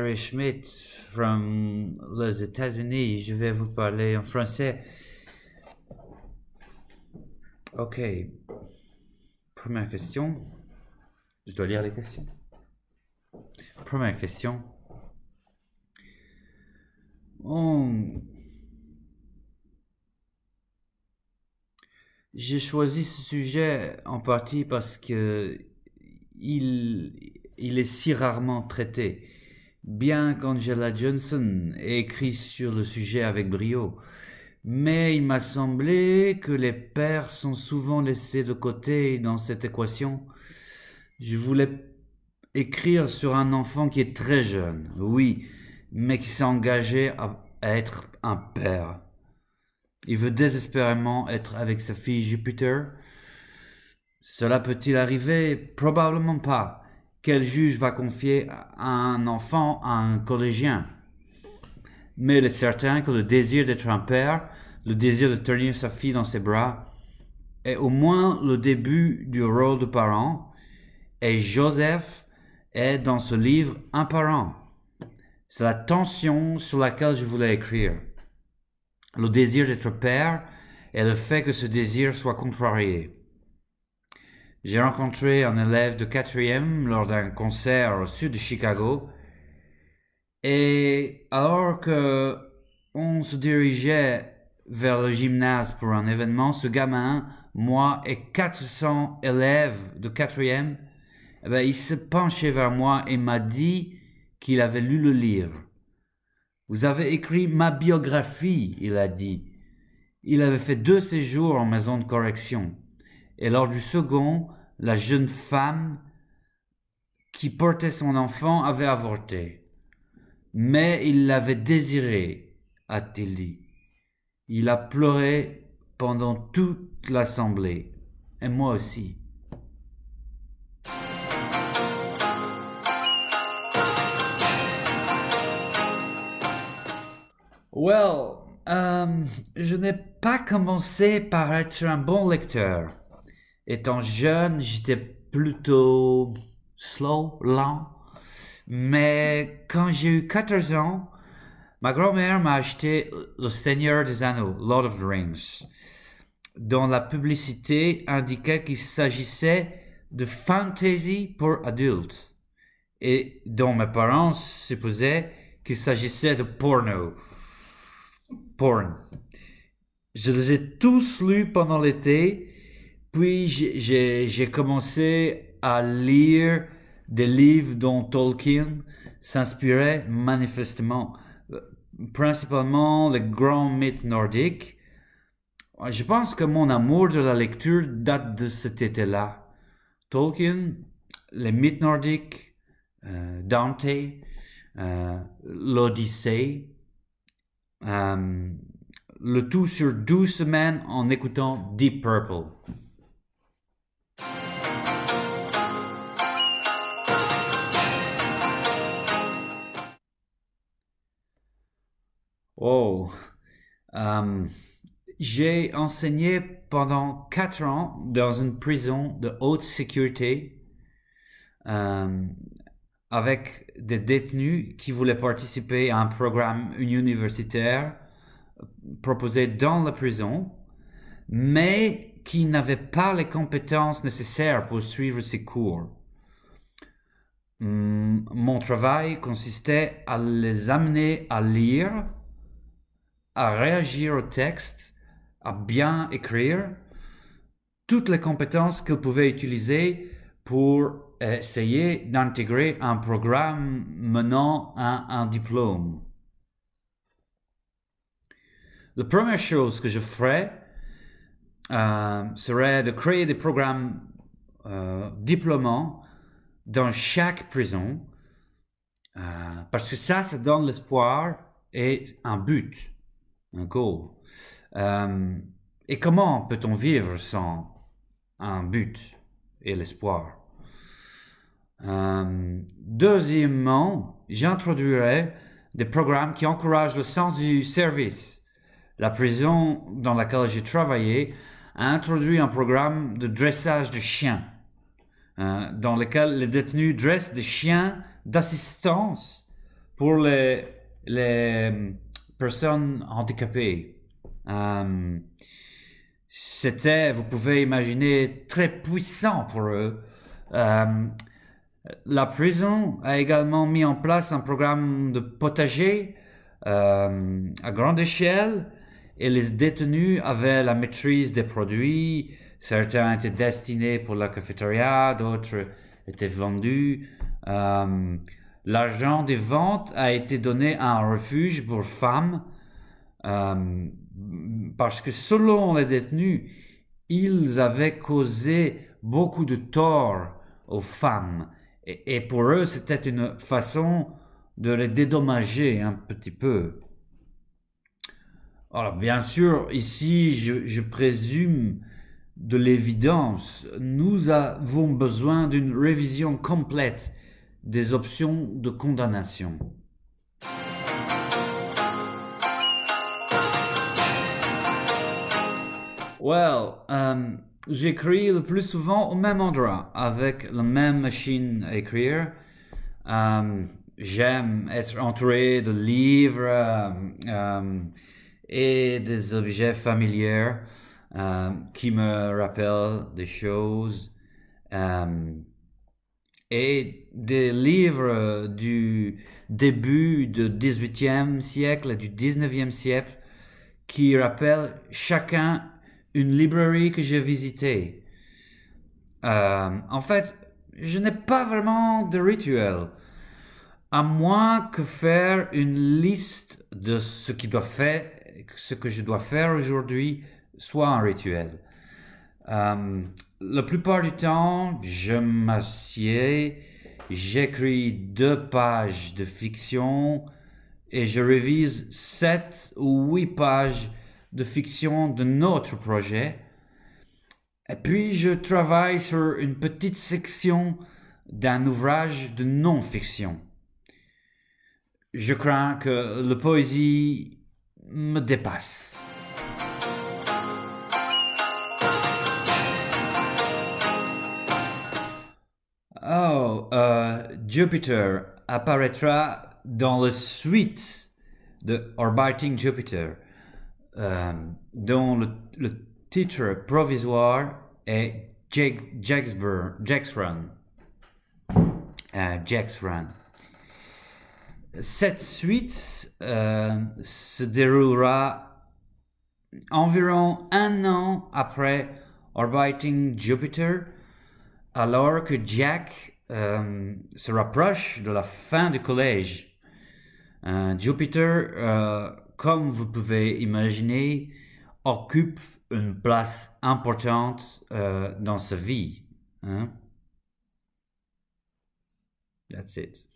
Gary Schmidt from les États-Unis. Je vais vous parler en français. Ok. Première question. Je dois lire les questions. Première question. J'ai choisi ce sujet en partie parce que il est si rarement traité. Bien qu'Angela Johnson ait écrit sur le sujet avec brio, mais il m'a semblé que les pères sont souvent laissés de côté dans cette équation. Je voulais écrire sur un enfant qui est très jeune, oui, mais qui s'est engagé à être un père. Il veut désespérément être avec sa fille Jupiter. Cela peut-il arriver? Probablement pas. Quel juge va confier un enfant à un collégien? Mais il est certain que le désir d'être un père, le désir de tenir sa fille dans ses bras, est au moins le début du rôle de parent, et Joseph est dans ce livre un parent. C'est la tension sur laquelle je voulais écrire. Le désir d'être père et le fait que ce désir soit contrarié. J'ai rencontré un élève de 4e lors d'un concert au sud de Chicago, et alors que on se dirigeait vers le gymnase pour un événement, ce gamin, moi et 400 élèves de 4e, il se penchait vers moi et m'a dit qu'il avait lu le livre. Vous avez écrit ma biographie, il a dit. Il avait fait 2 séjours en maison de correction. Et lors du second, la jeune femme qui portait son enfant avait avorté. Mais il l'avait désiré, a-t-il dit. Il a pleuré pendant toute l'assemblée. Et moi aussi. Je n'ai pas commencé par être un bon lecteur. Étant jeune, j'étais plutôt lent. Mais quand j'ai eu 14 ans, ma grand-mère m'a acheté Le Seigneur des Anneaux, Lord of the Rings, dont la publicité indiquait qu'il s'agissait de fantasy pour adultes, et dont mes parents supposaient qu'il s'agissait de porn. Je les ai tous lus pendant l'été, puis j'ai commencé à lire des livres dont Tolkien s'inspirait manifestement, principalement les grands mythes nordiques. Je pense que mon amour de la lecture date de cet été-là. Tolkien, les mythes nordiques, Dante, l'Odyssée, le tout sur 12 semaines en écoutant Deep Purple. J'ai enseigné pendant 4 ans dans une prison de haute sécurité avec des détenus qui voulaient participer à un programme universitaire proposé dans la prison, mais qui n'avaient pas les compétences nécessaires pour suivre ces cours. Mon travail consistait à les amener à lire, à réagir au texte, à bien écrire, toutes les compétences qu'ils pouvaient utiliser pour essayer d'intégrer un programme menant à un diplôme. La première chose que je ferais serait de créer des programmes diplômants dans chaque prison, parce que ça donne l'espoir et un but, un goal. Et comment peut-on vivre sans un but et l'espoir? Deuxièmement, j'introduirais des programmes qui encouragent le sens du service. La prison dans laquelle j'ai travaillé a introduit un programme de dressage de chiens, dans lequel les détenus dressent des chiens d'assistance pour les personnes handicapées. C'était, vous pouvez imaginer, très puissant pour eux. La prison a également mis en place un programme de potager à grande échelle et les détenus avaient la maîtrise des produits. Certains étaient destinés pour la cafétéria, d'autres étaient vendus. L'argent des ventes a été donné à un refuge pour femmes parce que selon les détenus, ils avaient causé beaucoup de tort aux femmes. Et pour eux, c'était une façon de les dédommager un petit peu. Alors, bien sûr, ici, je présume de l'évidence. Nous avons besoin d'une révision complète des options de condamnation. Well, j'écris le plus souvent au même endroit, avec la même machine à écrire. J'aime être entouré de livres et des objets familiers qui me rappellent des choses. Et des livres du début du XVIIIe siècle et du XIXe siècle qui rappellent chacun une librairie que j'ai visitée. En fait, je n'ai pas vraiment de rituel, à moins que faire une liste de ce que je dois faire aujourd'hui soit un rituel. La plupart du temps, je m'assieds, j'écris 2 pages de fiction et je révise 7 ou 8 pages de fiction de notre projet. Et puis je travaille sur une petite section d'un ouvrage de non-fiction. Je crains que la poésie me dépasse. Jupiter apparaîtra dans la suite de Orbiting Jupiter, dont le titre provisoire est Jack's Run. Cette suite se déroulera environ 1 an après Orbiting Jupiter, alors que Jack se rapproche de la fin du collège. Jupiter, comme vous pouvez imaginer, occupe une place importante dans sa vie. That's it.